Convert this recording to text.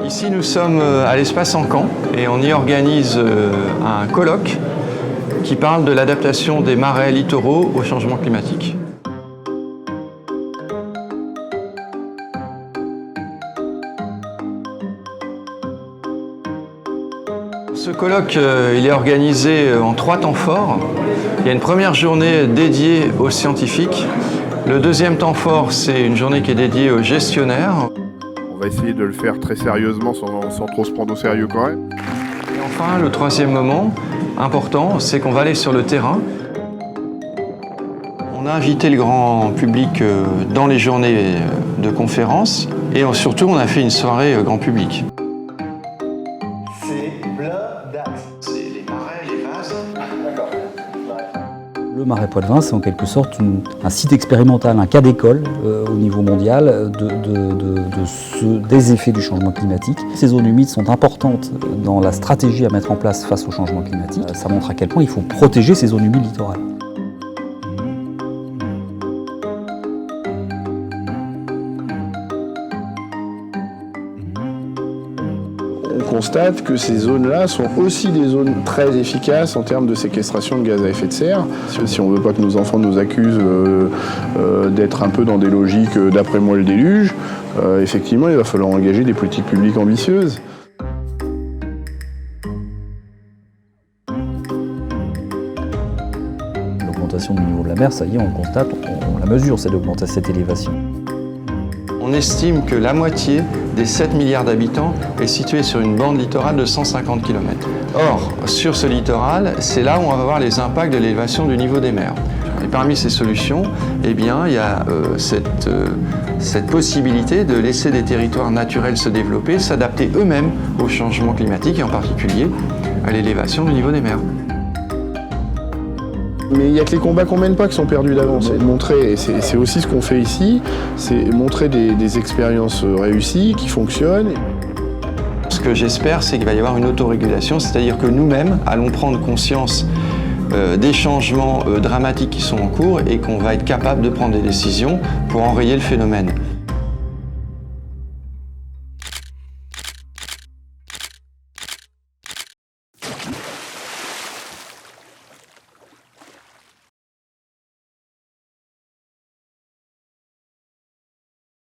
Ici, nous sommes à l'espace Encan et on y organise un colloque qui parle de l'adaptation des marais littoraux au changement climatique. Ce colloque il est organisé en 3 temps forts. Il y a une première journée dédiée aux scientifiques. Le deuxième temps fort, c'est une journée qui est dédiée aux gestionnaires. On va essayer de le faire très sérieusement sans trop se prendre au sérieux quand même. Et enfin, le troisième moment important, c'est qu'on va aller sur le terrain. On a invité le grand public dans les journées de conférences et surtout on a fait une soirée grand public. C'est les marais, les vases. Le Marais Poitevin, c'est en quelque sorte un site expérimental, un cas d'école au niveau mondial des effets du changement climatique. Ces zones humides sont importantes dans la stratégie à mettre en place face au changement climatique. Ça montre à quel point il faut protéger ces zones humides littorales. On constate que ces zones-là sont aussi des zones très efficaces en termes de séquestration de gaz à effet de serre. Si on ne veut pas que nos enfants nous accusent d'être un peu dans des logiques d'après moi le déluge, effectivement il va falloir engager des politiques publiques ambitieuses. L'augmentation du niveau de la mer, ça y est, on le constate, on la mesure, c'est d'augmenter cette élévation. On estime que la moitié des 7 milliards d'habitants est située sur une bande littorale de 150 km. Or, sur ce littoral, c'est là où on va voir les impacts de l'élévation du niveau des mers. Et parmi ces solutions, eh bien, il y a cette possibilité de laisser des territoires naturels se développer, s'adapter eux-mêmes au changement climatique et en particulier à l'élévation du niveau des mers. Mais il n'y a que les combats qu'on mène pas qui sont perdus d'avance. C'est de montrer, et c'est aussi ce qu'on fait ici, c'est montrer des expériences réussies, qui fonctionnent. Ce que j'espère, c'est qu'il va y avoir une autorégulation, c'est-à-dire que nous-mêmes allons prendre conscience des changements dramatiques qui sont en cours et qu'on va être capable de prendre des décisions pour enrayer le phénomène.